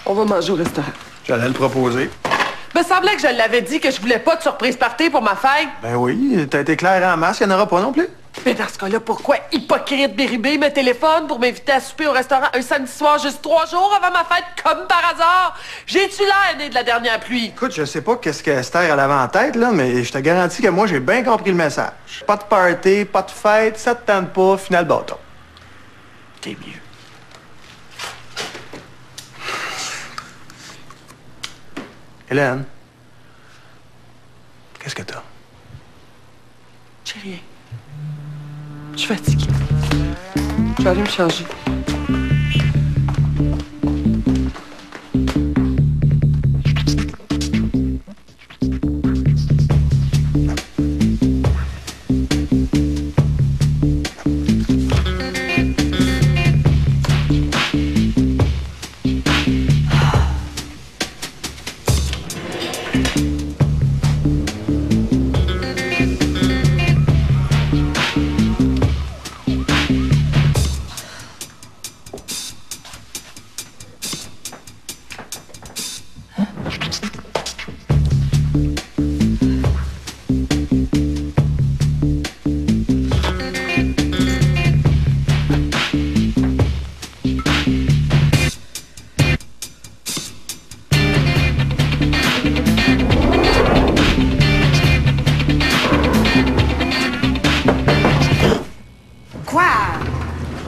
On va manger au restaurant. J'allais le proposer. Me semblait que je l'avais dit que je voulais pas de surprise party pour ma fête. Ben oui, t'as été clair en masse, il n'y en aura pas non plus. Mais dans ce cas-là, pourquoi hypocrite Bérubé me téléphone pour m'inviter à souper au restaurant un samedi soir juste 3 jours avant ma fête comme par hasard? J'ai-tu l'air né de la dernière pluie? Écoute, je sais pas qu'est-ce que Esther elle avait en tête, là, mais je te garantis que moi, j'ai bien compris le message. Pas de party, pas de fête, ça te tente pas, final bâton. T'es mieux. Hélène, qu'est-ce que t'as? J'ai rien. Je suis fatiguée. Je vais aller me changer.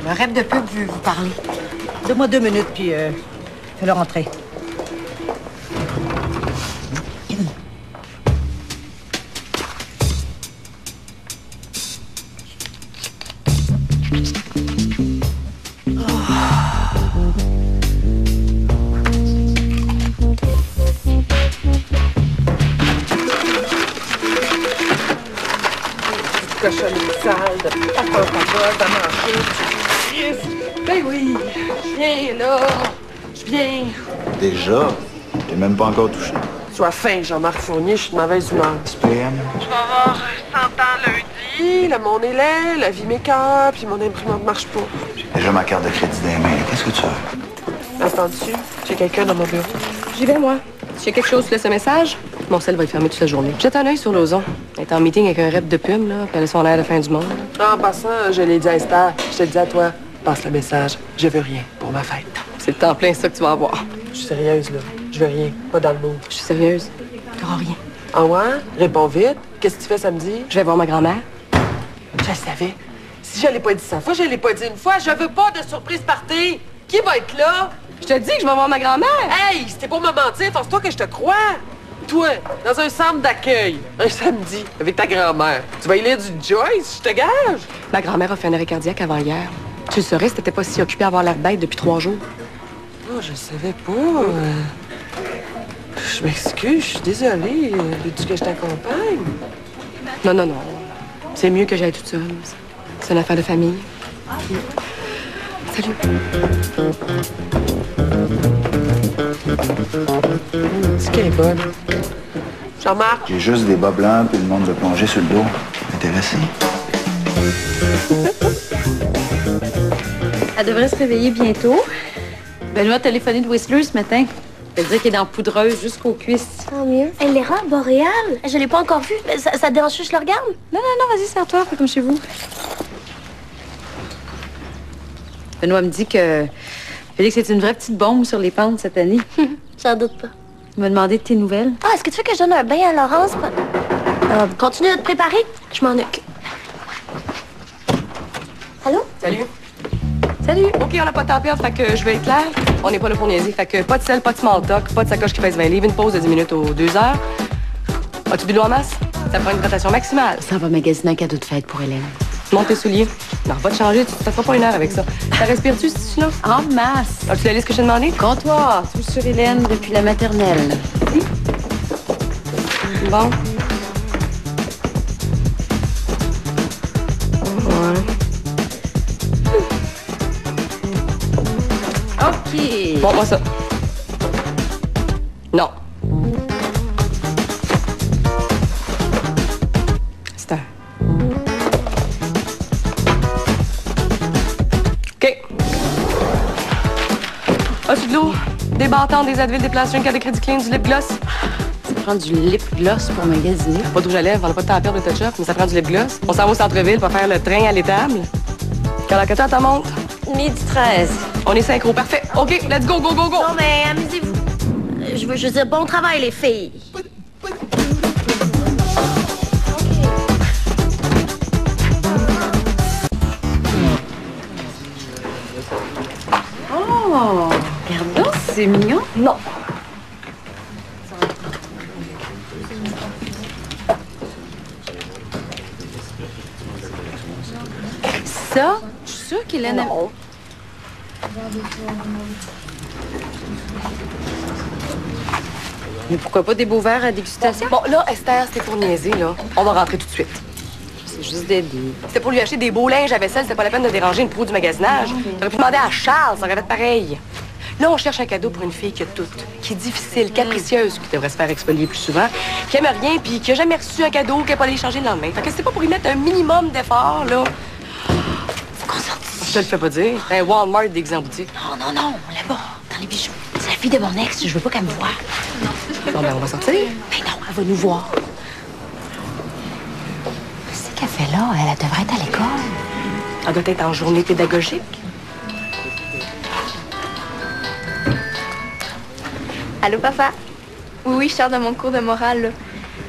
Le rêve de pub veut vous parler. Donne-moi 2 minutes, puis fais-le rentrer. Cochonnerie sale, de papa, de manger. Ben oui, je viens là. Je viens. Déjà? T'es même pas encore touché. Sois fin, Jean-Marc Fournier, je suis de mauvaise humeur. PM? Je vais avoir 100 ans lundi, le monde est laid, la vie m'écoeure, puis mon imprimante marche pas. J'ai déjà ma carte de crédit dans les mains. Qu'est-ce que tu veux? Attends-tu? J'ai quelqu'un dans mon bureau. J'y vais, moi. S'il y a quelque chose, tu laisses un message. Mon sel va être fermé toute la journée. Jette un œil sur l'ozon. Elle est en meeting avec un rep de plume, là, puis elle a son air de fin du monde. En passant, je l'ai dit à Esther. Je te le dis à toi. Passe le message. Je veux rien pour ma fête. C'est le temps plein, ça, que tu vas avoir. Je suis sérieuse, là. Je veux rien. Pas dans le mood. Je suis sérieuse. T'auras rien. Ah ouais? Réponds vite. Qu'est-ce que tu fais samedi? Je vais voir ma grand-mère. Je le savais. Si je l'ai pas dit 100 fois, je l'ai pas dit une fois. Je veux pas de surprise party. Qui va être là? Je te dis que je vais voir ma grand-mère. Hey, c'était pour me mentir. Force-toi que je te crois. Toi, dans un centre d'accueil, un samedi, avec ta grand-mère. Tu vas y lire du Joyce, je te gage. Ma grand-mère a fait un arrêt cardiaque avant hier. Tu le saurais si t'étais pas si occupée à avoir l'air bête depuis 3 jours. Oh, je savais pas. Je m'excuse, je suis désolée. Veux-tu que je t'accompagne? Non, non, non. C'est mieux que j'aille toute seule. C'est une affaire de famille. Salut. C'est qu'elle est bonne. Jean-Marc? J'ai juste des bas blancs puis le monde de plonger sur le dos. Intéressé? Elle devrait se réveiller bientôt. Benoît a téléphoné de Whistler ce matin. Elle dit qu'elle est dans poudreuse jusqu'aux cuisses. Tant mieux. Elle est rare, Boréal. Je l'ai pas encore vue. Ça te dérange que je le regarde? Non, non, non, vas-y, serre-toi, fais comme chez vous. Benoît me dit que Félix est une vraie petite bombe sur les pentes cette année. J'en doute pas. Il m'a demandé de tes nouvelles. Ah, est-ce que tu veux que je donne un bain à Laurence? Continue de te préparer. Je m'en occupe. Allô? Salut. Salut. OK, on n'a pas de temps à perdre, fait que je vais être claire. On n'est pas là pour niaiser, fait que pas de sel, pas de small talk, pas de sacoche qui pèse 20 livres, une pause de 10 minutes aux 2 heures. As-tu bu de l'eau en masse? Ça prend une hydratation maximale. Ça va magasiner un cadeau de fête pour Hélène. Monte tes souliers. Non, va te changer, ça fera pas 1 heure avec ça. Ça respire-tu, si là? En masse. As-tu la liste que je t'ai demandé? Comptoir, tout sur Hélène depuis la maternelle. Bon. Ouais. OK. Montre-moi ça. As-tu de l'eau? Des bâtons, des Advil, des plasters, une carte de crédit clean, du lip gloss. Ça prend du lip gloss pour magasiner. Pas de rouge à lèvres, on n'a pas de temps à perdre de touch-up, mais ça prend du lip gloss. On s'en va au centre-ville pour faire le train à l'étable. Quelle heure que t'as montre? 12h13. On est synchro, parfait. OK, let's go, go, go, go! Non, mais amusez-vous. Je veux juste dire bon travail, les filles. Oh, regarde donc, c'est mignon. Non. Ça, je suis sûre qu'Hélène aime. Mais pourquoi pas des beaux verres à dégustation? Bon, là, Esther, c'était pour niaiser, là. On va rentrer tout de suite. C'est juste d'aider. C'était pour lui acheter des beaux linges à vaisselle, c'était pas la peine de déranger une proue du magasinage. T'aurais pu demander à Charles, ça aurait fait pareil. Là, on cherche un cadeau pour une fille qui a tout, qui est difficile, capricieuse, qui devrait se faire exfolier plus souvent, qui aime rien, puis qui a jamais reçu un cadeau, qui a pas allé changer le lendemain. Fait que c'est pas pour y mettre un minimum d'effort, là. Faut qu'on sorte d'ici. Je te le fais pas dire. Un Walmart déguisé en boutique. Non, là-bas, dans les bijoux. C'est la fille de mon ex, je veux pas qu'elle me voie. Bon, ben, on va sortir. Mais non, elle va nous voir. Qu'est-ce qu'elle fait là? Elle devrait être à l'école. Elle doit être en journée pédagogique. Allô, papa? Oui, je sors de mon cours de morale, là.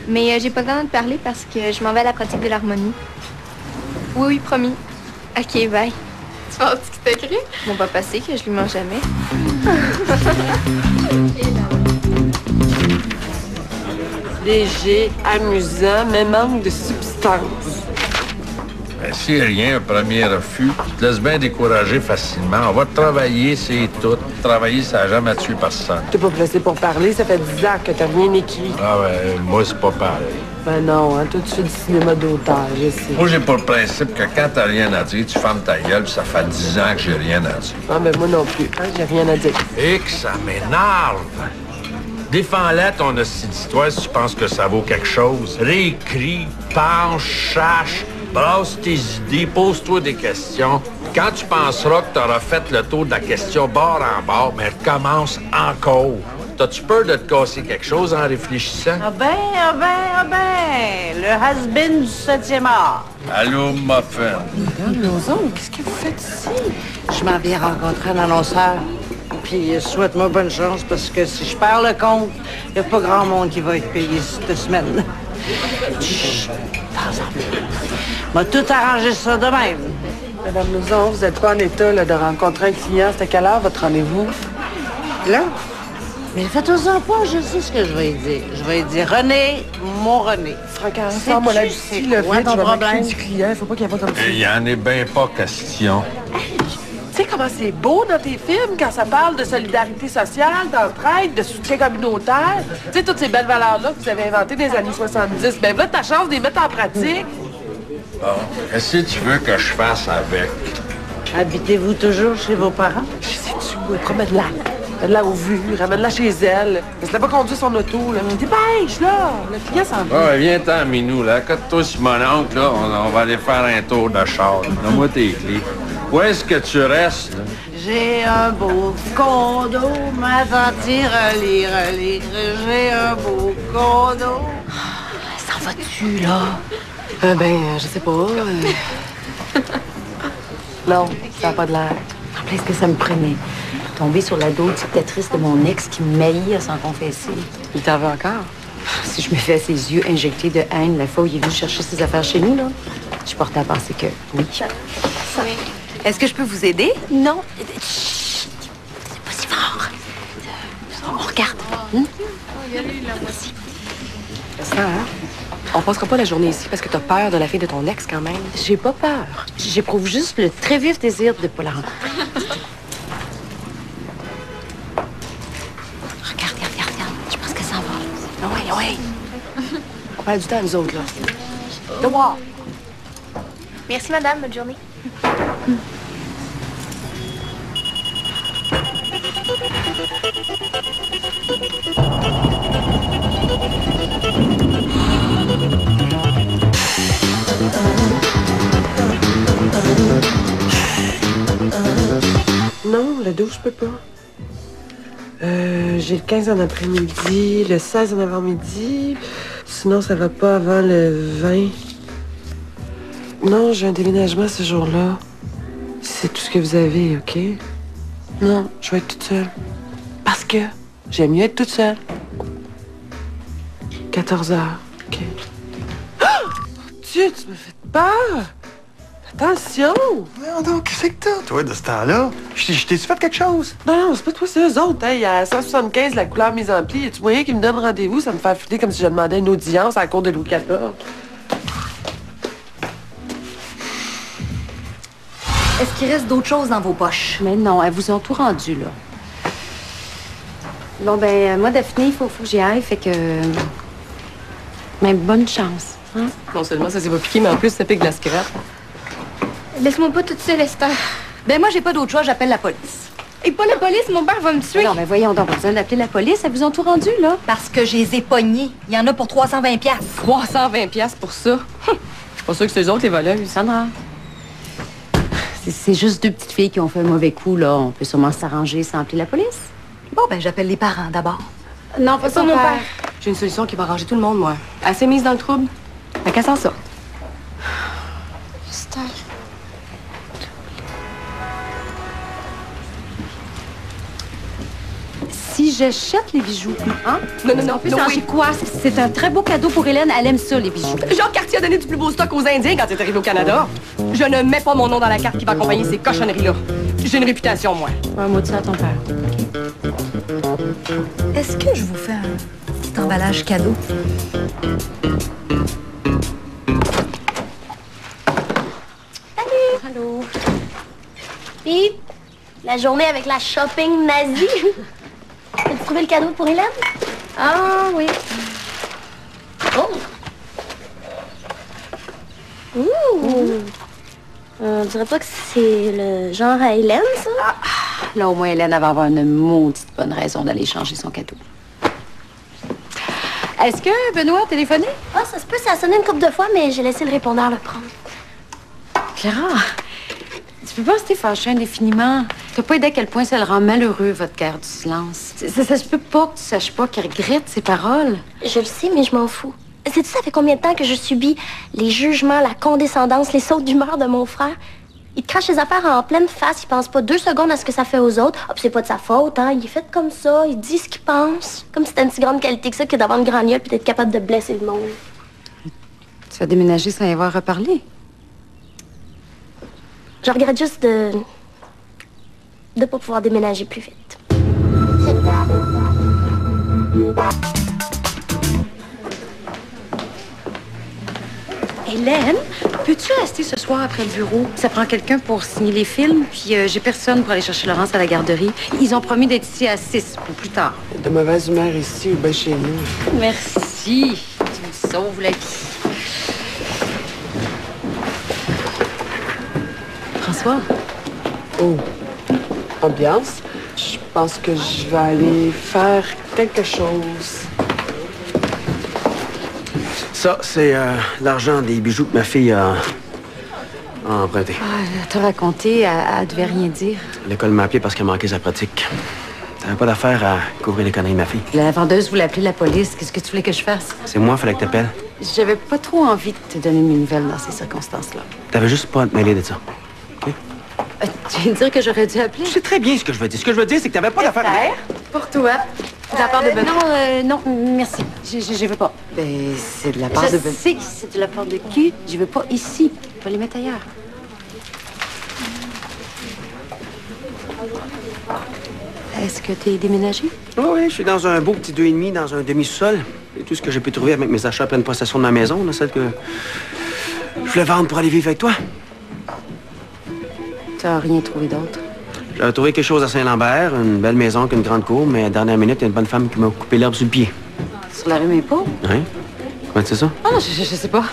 Mais j'ai pas le temps de parler parce que je m'en vais à la pratique de l'harmonie. Oui, promis. OK, bye. Tu penses qu'il t'a écrit? Mon papa sait que je lui mens jamais. Léger, amusant, mais manque de substance. Ben, si rien, un premier refus, tu te laisses bien décourager facilement. On va te travailler, c'est tout. Travailler, ça n'a jamais tué personne. T'es pas placé pour parler, ça fait 10 ans que t'as rien écrit. Ah ouais, moi, c'est pas pareil. Ben non, hein, toi, tu fais du cinéma d'auteur, je sais. Moi, j'ai pas le principe que quand t'as rien à dire, tu fermes ta gueule, puis ça fait 10 ans que j'ai rien à dire. Ah, ben moi non plus, hein, j'ai rien à dire. Et que ça m'énerve! Défends-la ton hostie d'histoire si tu penses que ça vaut quelque chose. Réécris, penche, cherche, brasse tes idées, pose-toi des questions. Quand tu penseras que tu auras fait le tour de la question bord en bord, mais recommence encore. T'as-tu peur de te casser quelque chose en réfléchissant? Ah ben, le has-been du 7e art. Allô, Muffin. Madame Lauzon, qu'est-ce que vous faites ici? Je m'en viens rencontrer un annonceur. Puis souhaite-moi bonne chance parce que si je perds le compte, il n'y a pas grand monde qui va être payé cette semaine. Chut, m'a tout arrangé ça de même. Madame Lauzon, vous n'êtes pas en état là, de rencontrer un client. C'est à quelle heure votre rendez-vous? Là? Mais faites-en pas, je sais ce que je vais lui dire. Je vais lui dire René, mon René. Franck, ensemble, la Lucie, le quoi vide, ton je vais problème? m'occuper du client. Il faut pas qu'il y ait pas comme ça. Il y en est bien pas question. Tu sais comment c'est beau dans tes films quand ça parle de solidarité sociale, d'entraide, de soutien communautaire? Tu sais, toutes ces belles valeurs-là que vous avez inventées dans les années 70. Ben là, ta chance de les mettre en pratique. Bon, qu'est-ce que tu veux que je fasse avec? Habitez-vous toujours chez vos parents? Je sais-tu, oui, promène-la. Mène-la au vu, ramène-la chez elle. Laisse-la pas conduire son auto, là. Dépêche, là! Le client s'en va. Ouais, viens-t'en, Minou, là. Accote-toi sur mon oncle, là. On va aller faire un tour de char. Donne-moi tes clés. Où est-ce que tu restes, là? J'ai un beau condo, ma tante relire. J'ai un beau condo. S'en vas-tu, là? Je sais pas. Non, ça n'a pas de l'air. En ce que ça me prenait. Tomber sur la dictatrice de mon ex qui me maillit à s'en confesser. Il t'en veut encore? Si je me fais à ses yeux injectés de haine la fois où il est venu chercher ses affaires chez nous, là, je porte à penser que oui. Est-ce que je peux vous aider? Non. Chut! C'est pas si fort. On regarde. Ça, hein? On passera pas la journée ici parce que t'as peur de la fille de ton ex, quand même. J'ai pas peur. J'éprouve juste le très vif désir de pas la rencontrer. Regarde. Je pense que ça va. Ah ouais. On perd du temps, nous autres, là. Devoir. Merci, madame. Bonne journée. Non, le dos, je peux pas. J'ai le 15 en après-midi, le 16 en avant-midi. Sinon, ça va pas avant le 20. Non, j'ai un déménagement ce jour-là. C'est tout ce que vous avez, OK? Non, je vais être toute seule. Parce que j'aime mieux être toute seule. 14 heures, OK. Oh! Dieu, tu me fais peur! Attention! Non, qu'est-ce que t'as, toi, de ce temps-là? Je t'ai-tu fait quelque chose? Non, c'est pas toi, c'est eux autres. Hey, à 175, la couleur mise en pli. Y'a-tu moyen qu'ils me donnent rendez-vous? Ça me fait flûter comme si je demandais une audience à la cour de Louis XIV. Est-ce qu'il reste d'autres choses dans vos poches? Mais non, elles vous ont tout rendu, là. Bon, ben, moi, Daphné, il faut que j'y aille, fait que... Mais bonne chance, hein? Non seulement ça s'est pas piqué, mais en plus, ça pique de la scrap. Laisse-moi pas toute seule, Esther. Ben moi, j'ai pas d'autre choix, j'appelle la police. Et pas la police, mon père va me tuer. Non, mais voyons donc, pas besoin d'appeler la police, elles vous ont tout rendu, là. Parce que je les ai pognés. Il y en a pour 320$. 320$ pour ça? Je suis pas sûre que c'est eux autres, les voleuses. Sandra. C'est juste deux petites filles qui ont fait un mauvais coup, là. On peut sûrement s'arranger sans appeler la police. Bon, ben j'appelle les parents d'abord. Non, pas Pas son mon père. père. J'ai une solution qui va arranger tout le monde, moi. Assez mise dans le trouble. Fait qu'elle s'en sort. Esther. Si j'achète les bijoux, hein? Non, On peut changer quoi? C'est un très beau cadeau pour Hélène. Elle aime ça, les bijoux. Jacques Cartier a donné du plus beau stock aux Indiens quand il est arrivé au Canada. Je ne mets pas mon nom dans la carte qui va accompagner ces cochonneries-là. J'ai une réputation, moi. Un mot de ça à ton père. Est-ce que je vous fais un petit emballage cadeau? Allô? Puis, la journée avec la shopping nazie. As-tu trouvé le cadeau pour Hélène? Ah, oui. Oh! Ouh! On dirait pas que c'est le genre à Hélène, ça? Là, au moins, Hélène va avoir une maudite bonne raison d'aller changer son cadeau. Est-ce que Benoît a téléphoné? Ah, ça se peut, ça a sonné une couple de fois, mais j'ai laissé le répondeur le prendre. Clara, tu peux pas rester fâchée indéfiniment. T'as pas idée à quel point ça le rend malheureux, votre guerre du silence. Ça se peut pas que tu saches pas qu'il regrette ses paroles. Je le sais, mais je m'en fous. Sais-tu, ça fait combien de temps que je subis les jugements, la condescendance, les sautes d'humeur de mon frère? Il te crache ses affaires en pleine face, il pense pas 2 secondes à ce que ça fait aux autres. Ah, puis c'est pas de sa faute, hein. Il est fait comme ça, il dit ce qu'il pense. Comme si c'était une si grande qualité que ça que d'avoir une grande gueule puis d'être capable de blesser le monde. Tu vas déménager sans y avoir reparlé. Je regrette juste de pas pouvoir déménager plus vite. Hélène, peux-tu rester ce soir après le bureau? Ça prend quelqu'un pour signer les films, puis j'ai personne pour aller chercher Laurence à la garderie. Ils ont promis d'être ici à 6 pour plus tard. De mauvaise humeur ici ou bien chez nous. Merci. Tu me sauves la vie. François? Oh, ambiance. Je pense que je vais aller faire quelque chose. Ça, c'est l'argent des bijoux que ma fille a emprunté. Ah, elle t'a raconté, elle devait rien dire. L'école m'a appelé parce qu'elle manquait sa pratique. T'avais pas d'affaire à couvrir les conneries de ma fille. La vendeuse voulait appeler la police. Qu'est-ce que tu voulais que je fasse? C'est moi, fallait que t'appelles. J'avais pas trop envie de te donner mes nouvelles dans ces circonstances-là. T'avais juste pas à te mêler de ça. OK? Tu viens de dire que j'aurais dû appeler? Je sais très bien ce que je veux dire. Ce que je veux dire, c'est que t'avais pas d'affaire à... Pour toi. De la part de Benoît. Non, merci. Je veux pas. Ben, c'est de la part de Benoît. Je sais que c'est de la part de qui. Je veux pas ici. Je vais les mettre ailleurs. Est-ce que t'es déménagé? Oui, je suis dans un beau petit 2,5 dans un demi-sous-sol. C'est tout ce que j'ai pu trouver avec mes achats à pleine possession de ma maison, là, celle que je voulais vendre pour aller vivre avec toi. T'as rien trouvé d'autre? J'avais trouvé quelque chose à Saint-Lambert, une belle maison avec une grande cour, mais à la dernière minute, il y a une bonne femme qui m'a coupé l'herbe sur le pied. Sur la rue Maple? Oui? Comment tu sais ça? Ah non, je sais pas.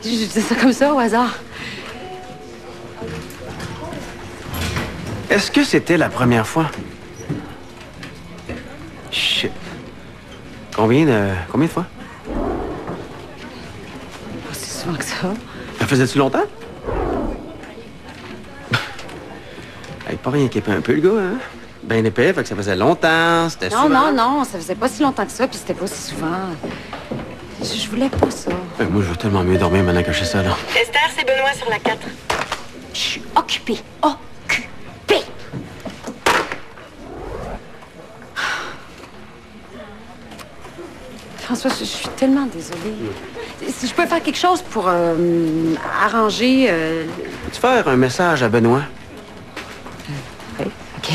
Je dis ça comme ça, au hasard. Est-ce que c'était la première fois? Shit. Combien de fois? Pas si souvent que ça. Ça faisait-tu longtemps? Hey, pas rien qu'il ait un peu, le gars, hein? bien épais, fait que ça faisait longtemps, c'était Non, souvent. non, ça faisait pas si longtemps que ça, puis c'était pas si souvent. Je voulais pas ça. Moi, je veux tellement mieux dormir maintenant que je sais ça, là. Esther, c'est Benoît sur la 4. Je suis occupée. Occupée! François, je suis tellement désolée. Si je peux faire quelque chose pour arranger... Peux-tu faire un message à Benoît? Oui, OK.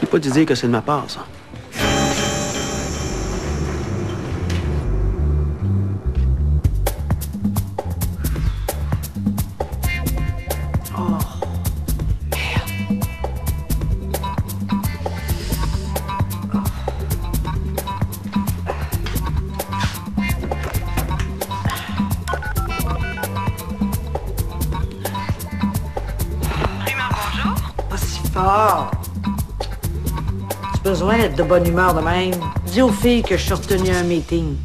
J'ai pas dû dire que c'est de ma part, ça. Pas si fort. Tu as besoin d'être de bonne humeur de même. Dis aux filles que je suis retenue à un meeting.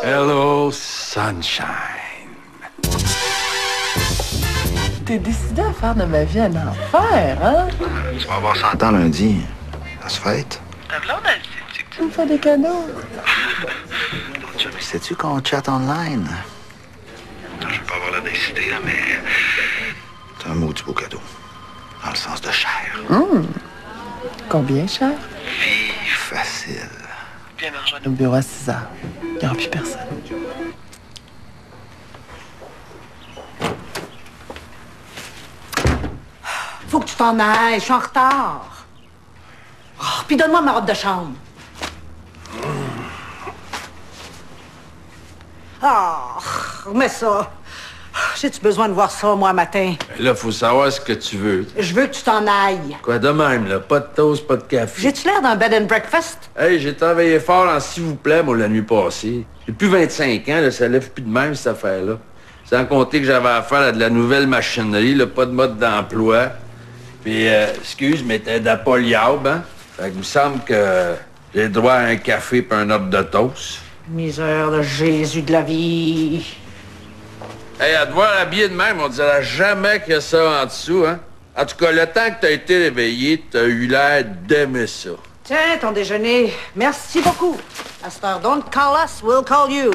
Hello, sunshine. T'es décidé à faire de ma vie un enfer, hein? Tu vas avoir 100 ans lundi. Ça se fête. Ta blonde, elle sait-tu que tu me fais des cadeaux? Mais sais-tu qu'on chatte online? Je vais pas avoir la décidé, là, mais... C'est un maudit beau cadeau. Dans le sens de cher. Combien, cher? Vie facile. Viens me rejoindre au bureau à 6 heures. Il n'y aura plus personne. Faut que tu t'en ailles, je suis en retard. Oh, puis donne-moi ma robe de chambre. Ah, remets ça. J'ai-tu besoin de voir ça, moi, matin? Là, faut savoir ce que tu veux. Je veux que tu t'en ailles. Quoi de même, là? Pas de toast, pas de café. J'ai-tu l'air d'un bed and breakfast? Hey, j'ai travaillé fort en s'il vous plaît, moi, la nuit passée. J'ai plus 25 ans, là, ça lève plus de même, cette affaire-là. Sans compter que j'avais affaire à de la nouvelle machinerie, là, pas de mode d'emploi. Puis, excuse, mais t'es d'apoliable, hein? Fait que il me semble que j'ai droit à un café puis un ordre de toast. Misère de Jésus de la vie. Hey, à te voir habillé de même, on dirait jamais qu'il y a ça en dessous, hein? En tout cas, le temps que t'as été réveillé, t'as eu l'air d'aimer ça. Tiens, ton déjeuner. Merci beaucoup. Master, don't call us, we'll call you.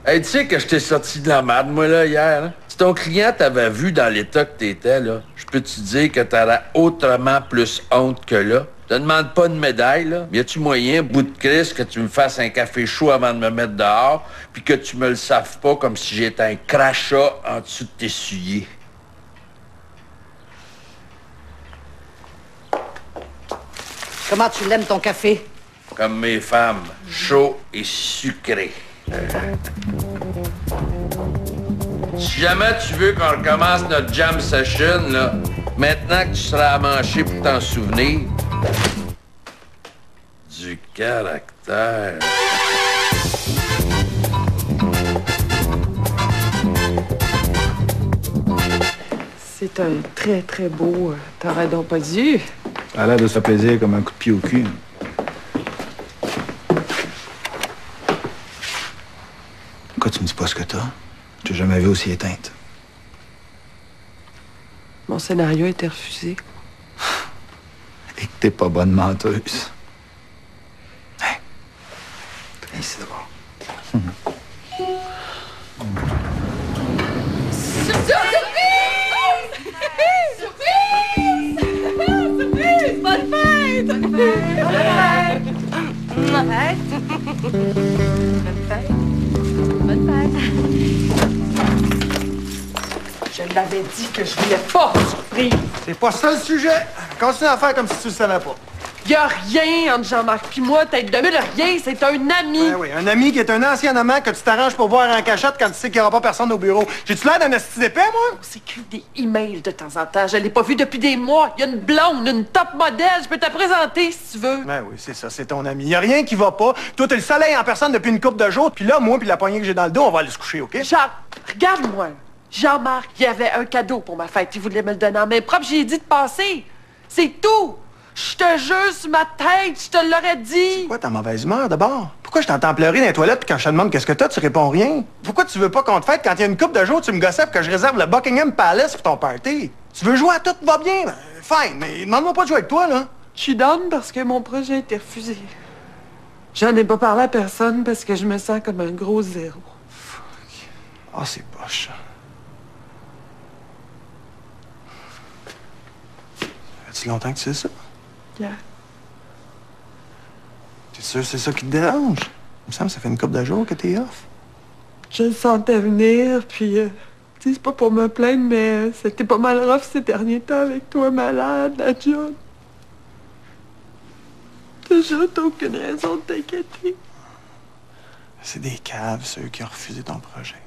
Hey, tu sais que je t'ai sorti de la merde, moi, là, hier, hein? Si ton client t'avait vu dans l'état que t'étais, là, je peux te dire que t'aurais autrement plus honte que là. Je te demande pas de médaille, là. Mais y a-tu moyen, bout de crise, que tu me fasses un café chaud avant de me mettre dehors, puis que tu me le saves pas comme si j'étais un crachat en dessous de tes souliers? Comment tu l'aimes, ton café? Comme mes femmes, chaud et sucré. Si jamais tu veux qu'on recommence notre jam session, là, maintenant que tu seras à manger pour t'en souvenir, du caractère. C'est un très, très beau... T'aurais donc pas dû. Ça a l'air de se faire plaisir comme un coup de pied au cul. Pourquoi tu me dis pas ce que t'as? Je t'ai jamais vu aussi éteinte. Mon scénario a été refusé. Et que t'es pas bonne menteuse. Hein? Viens ici d'abord. Surprise! Bonne fête! Bonne fête! Bonne fête! Bonne fête! Je l'avais dit que je voulais pas de surprise. C'est pas ça le sujet. Continue à faire comme si tu le savais pas. Y a rien entre Jean-Marc pis moi, tête de mule, rien, c'est un ami. Ben oui, un ami qui est un ancien amant que tu t'arranges pour voir en cachette quand tu sais qu'il n'y aura pas personne au bureau. J'ai-tu l'air d'un esti d'épais, moi? On s'écrit des emails de temps en temps. Je l'ai pas vu depuis des mois. Il y a une blonde, une top modèle. Je peux te présenter si tu veux. Ben oui, c'est ça, c'est ton ami. Y a rien qui va pas. Toi, t'es le soleil en personne depuis une couple de jours. Puis là, moi, puis la poignée que j'ai dans le dos, on va aller se coucher, OK? Regarde-moi. Jean-Marc, il y avait un cadeau pour ma fête. Il voulait me le donner en main propre. J'ai dit de passer. C'est tout. Je te jure sur ma tête, je te l'aurais dit! C'est quoi ta mauvaise humeur, d'abord? Pourquoi je t'entends pleurer dans les toilettes puis quand je te demande qu'est-ce que t'as, tu réponds rien? Pourquoi tu veux pas qu'on te fête quand il y a une couple de jours, tu me gossais pour que je réserve le Buckingham Palace pour ton party? Tu veux jouer à tout va bien? Ben, fine, mais demande-moi pas de jouer avec toi, là. Je suis down parce que mon projet a été refusé. J'en ai pas parlé à personne parce que je me sens comme un gros zéro. Fuck. Ah, c'est poche, ça. Fait-tu longtemps que tu sais ça? Yeah. T'es sûr que c'est ça qui te dérange? Il me semble que ça fait une couple de jours que t'es off. Je le sentais venir, puis... tu sais, c'est pas pour me plaindre, mais c'était pas mal rough ces derniers temps avec toi malade, la John. T'as aucune raison de t'inquiéter. C'est des caves, ceux qui ont refusé ton projet.